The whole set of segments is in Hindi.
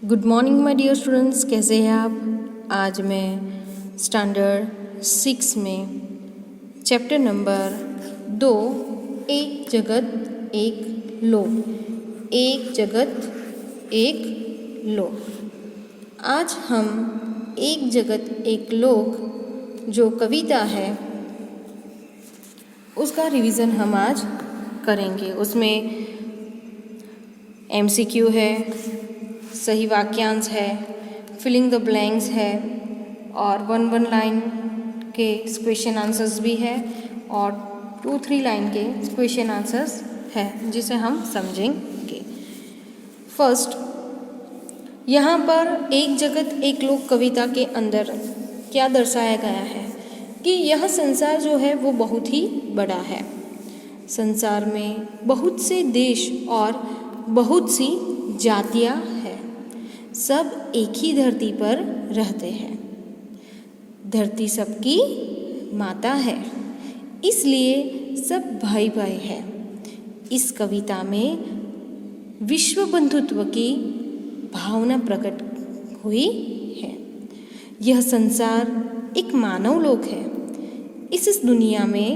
Good morning my dear students, कैसे हैं आप। आज मैं स्टैंडर्ड 6 में चैप्टर नंबर 2 एक जगत एक लोक, एक जगत एक लोक। आज हम एक जगत एक लोक जो कविता है उसका रिवीजन हम आज करेंगे। उसमें MCQ है, सही वाक्यांश है, फिलिंग द ब्लैंक्स है और 1-1 लाइन के क्वेश्चन आंसर्स भी है और 2-3 लाइन के क्वेश्चन आंसर्स है जिसे हम समझेंगे। फर्स्ट, यहाँ पर एक जगत एक लोक कविता के अंदर क्या दर्शाया गया है कि यह संसार जो है वो बहुत ही बड़ा है। संसार में बहुत से देश और बहुत सी जातियाँ हैं। सब एक ही धरती पर रहते हैं। धरती सबकी माता है, इसलिए सब भाई भाई है। इस कविता में विश्व बंधुत्व की भावना प्रकट हुई है। यह संसार एक मानव लोक है। इस दुनिया में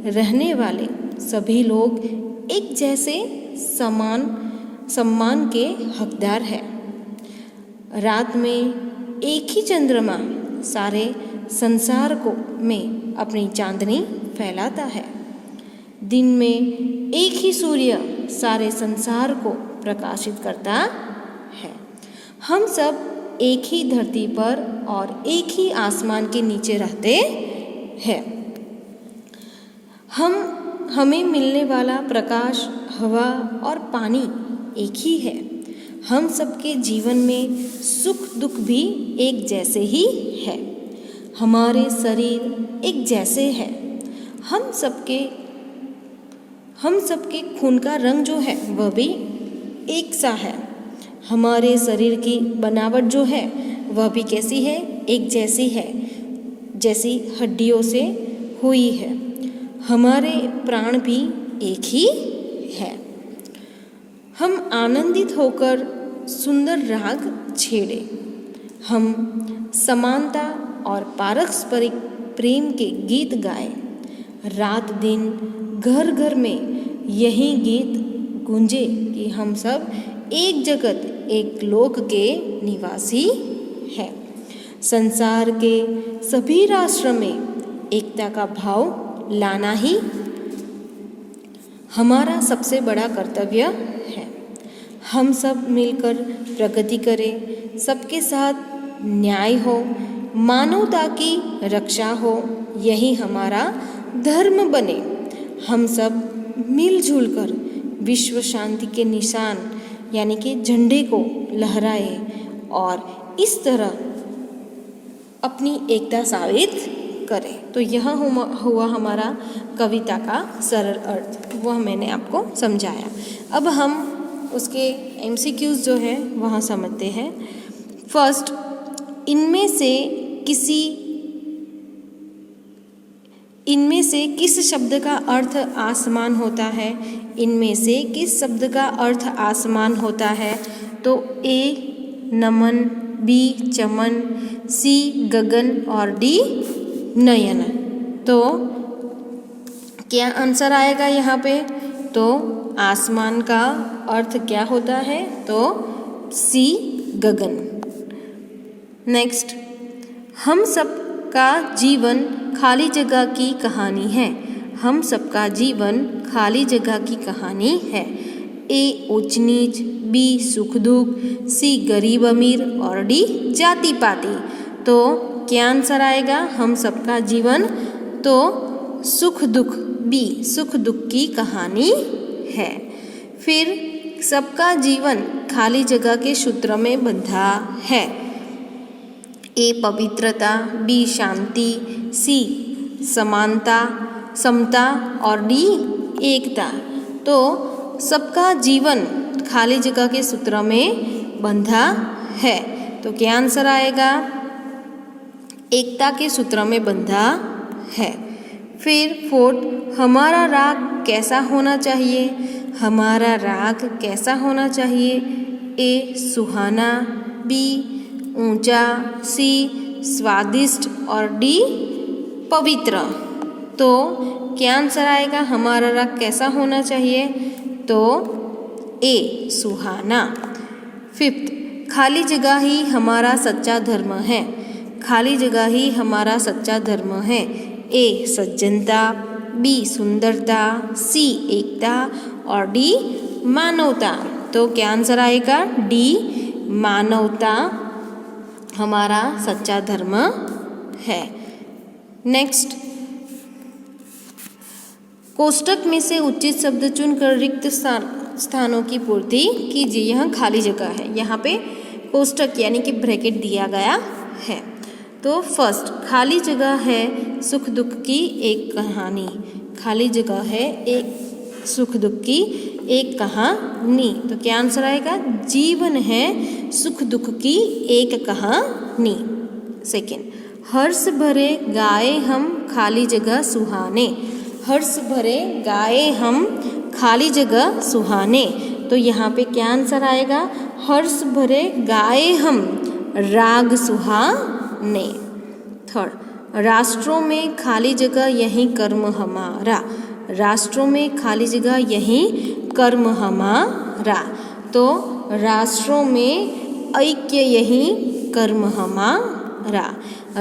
रहने वाले सभी लोग एक जैसे सम्मान के हकदार हैं। रात में एक ही चंद्रमा सारे संसार में अपनी चांदनी फैलाता है। दिन में एक ही सूर्य सारे संसार को प्रकाशित करता है। हम सब एक ही धरती पर और एक ही आसमान के नीचे रहते हैं। हमें मिलने वाला प्रकाश, हवा और पानी एक ही है। हम सबके जीवन में सुख दुख भी एक जैसे ही है। हमारे शरीर एक जैसे हैं। हम सबके खून का रंग जो है वह भी एक सा है। हमारे शरीर की बनावट जो है वह भी कैसी है, एक जैसी है, जैसी हड्डियों से हुई है। हमारे प्राण भी एक ही है। हम आनंदित होकर सुंदर राग छेड़े। हम समानता और पारस्परिक प्रेम के गीत गाए। रात दिन घर घर में यही गीत गूंजे कि हम सब एक जगत एक लोक के निवासी हैं। संसार के सभी राष्ट्र में एकता का भाव लाना ही हमारा सबसे बड़ा कर्तव्य है। हम सब मिलकर प्रगति करें, सबके साथ न्याय हो, मानवता की रक्षा हो, यही हमारा धर्म बने। हम सब मिलजुल कर विश्व शांति के निशान यानी कि झंडे को लहराए और इस तरह अपनी एकता साबित करें। तो यह हुआ हमारा कविता का सरल अर्थ, वह मैंने आपको समझाया। अब हम उसके MCQs जो है वहाँ समझते हैं। फर्स्ट, इनमें से किस शब्द का अर्थ आसमान होता है? इनमें से किस शब्द का अर्थ आसमान होता है? तो A Naman, B Chaman, C गगन और D नयन। तो क्या आंसर आएगा यहाँ पे? तो आसमान का अर्थ क्या होता है? तो C गगन। नेक्स्ट, हम सबका जीवन खाली जगह की कहानी है। हम सबका जीवन खाली जगह की कहानी है। A ऊंच नीच, B सुख दुख, C गरीब अमीर और D जाति पाति। तो क्या आंसर आएगा? हम सबका जीवन तो सुख दुख, B सुख दुख की कहानी है। फिर सबका जीवन खाली जगह के सूत्र में बंधा है। A पवित्रता, B शांति, C समानता समता और D एकता। तो सबका जीवन खाली जगह के सूत्र में बंधा है। तो क्या आंसर आएगा? एकता के सूत्र में बंधा है। फिर फोर्थ, हमारा राग कैसा होना चाहिए? हमारा राग कैसा होना चाहिए? A सुहाना, बी ऊंचा, सी स्वादिष्ट और डी पवित्र। तो क्या आंसर आएगा? हमारा राग कैसा होना चाहिए? तो ए सुहाना। फिफ्थ, खाली जगह ही हमारा सच्चा धर्म है। खाली जगह ही हमारा सच्चा धर्म है। ए सज्जनता, बी सुंदरता, सी एकता और डी मानवता। तो क्या आंसर आएगा? डी मानवता हमारा सच्चा धर्म है। नेक्स्ट, कोष्टक में से उचित शब्द चुनकर रिक्त स्थानों की पूर्ति कीजिए। यह खाली जगह है, यहाँ पे कोष्टक यानी कि ब्रैकेट दिया गया है। तो फर्स्ट, खाली जगह है सुख दुख की एक कहानी। खाली जगह है एक सुख दुख की एक कहानी। तो क्या आंसर आएगा? जीवन है सुख दुख की एक कहानी। सेकेंड, हर्ष भरे गाए हम खाली जगह सुहाने। हर्ष भरे गाए हम खाली जगह सुहाने। तो यहाँ पे क्या आंसर आएगा? हर्ष भरे गाए हम राग सुहाने। थर्ड, राष्ट्रों में खाली जगह यही कर्म हमारा। राष्ट्रों में खाली जगह यही कर्म हमारा। तो राष्ट्रों में ऐक्य यही कर्म हमारा।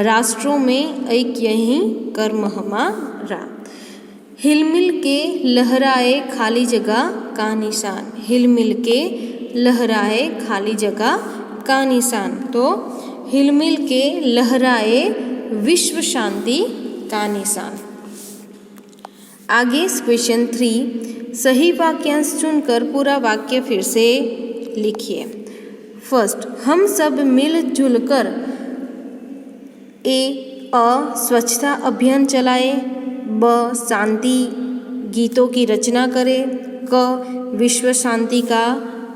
राष्ट्रों में ऐक्य यही कर्म हमारा। हिलमिल के लहराए खाली जगह का निशान। हिलमिल के लहराए खाली जगह का निशान। तो हिलमिल के लहराए विश्व शांति का निशान। आगे क्वेश्चन 3, सही वाक्यांश चुनकर पूरा वाक्य फिर से लिखिए। फर्स्ट, हम सब मिलजुल कर स्वच्छता अभियान चलाए। ब शांति गीतों की रचना करे। क विश्व शांति का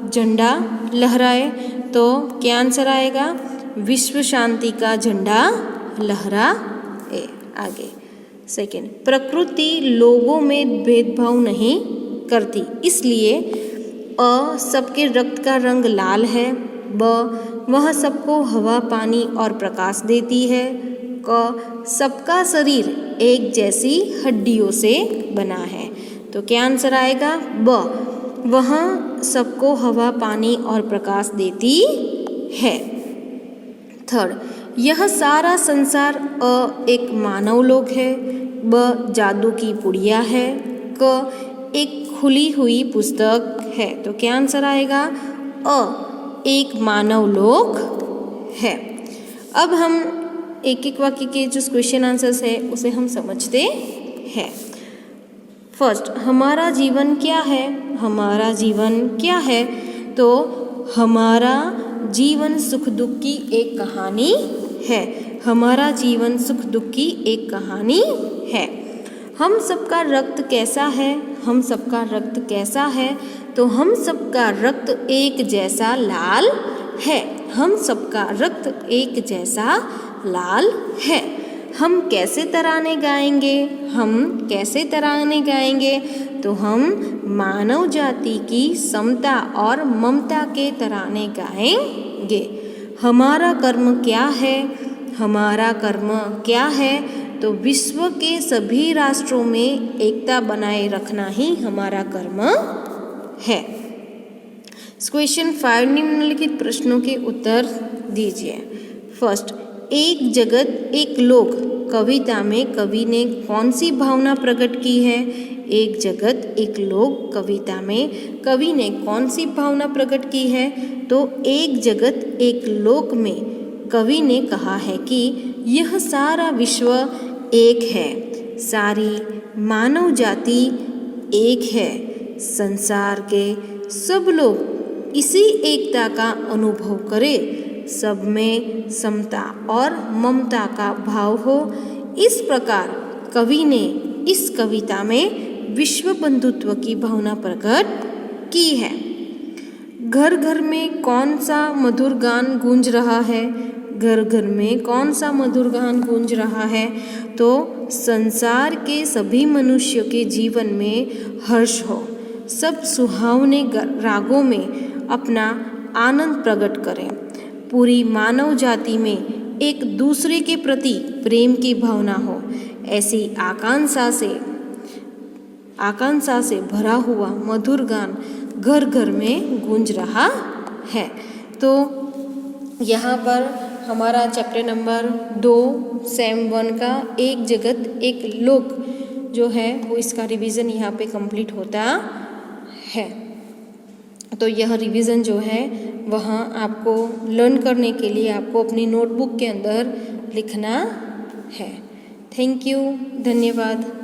झंडा लहराए। तो क्या आंसर आएगा? विश्व शांति का झंडा लहराए। आगे सेकेंड, प्रकृति लोगों में भेदभाव नहीं करती, इसलिए अ सबके रक्त का रंग लाल है। ब वह सबको हवा पानी और प्रकाश देती है। क सबका शरीर एक जैसी हड्डियों से बना है। तो क्या आंसर आएगा? ब वह सबको हवा पानी और प्रकाश देती है। थर्ड, यह सारा संसार एक मानव लोक है। ब जादू की पुड़िया है। क एक खुली हुई पुस्तक है। तो क्या आंसर आएगा? अ एक मानव लोक है। अब हम एक एक वाक्य के जो क्वेश्चन आंसर्स है उसे हम समझते हैं। फर्स्ट, हमारा जीवन क्या है? हमारा जीवन क्या है? तो हमारा जीवन सुख दुख की एक कहानी है। हमारा जीवन सुख दुख की एक कहानी है। हम सबका रक्त कैसा है? हम सबका रक्त कैसा है? तो हम सबका रक्त एक जैसा लाल है। हम सबका रक्त एक जैसा लाल है। हम कैसे तराने गाएंगे? हम कैसे तराने गाएंगे? तो हम मानव जाति की समता और ममता के तराने गाएंगे। हमारा कर्म क्या है? हमारा कर्म क्या है? तो विश्व के सभी राष्ट्रों में एकता बनाए रखना ही हमारा कर्म है। क्वेश्चन 5, निम्नलिखित प्रश्नों के उत्तर दीजिए। फर्स्ट, एक जगत एक लोक कविता में कवि ने कौन सी भावना प्रकट की है? एक जगत एक लोक कविता में कवि ने कौन सी भावना प्रकट की है? तो एक जगत एक लोक में कवि ने कहा है कि यह सारा विश्व एक है, सारी मानव जाति एक है, संसार के सब लोग इसी एकता का अनुभव करें, सब में समता और ममता का भाव हो। इस प्रकार कवि ने इस कविता में विश्व बंधुत्व की भावना प्रकट की है। घर घर में कौन सा मधुर गान गूंज रहा है? घर घर में कौन सा मधुर गान गूंज रहा है? तो संसार के सभी मनुष्यों के जीवन में हर्ष हो, सब सुहावने रागों में अपना आनंद प्रकट करें। पूरी मानव जाति में एक दूसरे के प्रति प्रेम की भावना हो, ऐसी आकांक्षा से भरा हुआ मधुर गान घर घर में गूंज रहा है। तो यहाँ पर हमारा चैप्टर नंबर 2 सेम 1 का एक जगत एक लोक जो है वो इसका रिवीजन यहाँ पे कंप्लीट होता है। तो यह रिवीजन जो है वह आपको लर्न करने के लिए आपको अपनी नोटबुक के अंदर लिखना है। थैंक यू, धन्यवाद।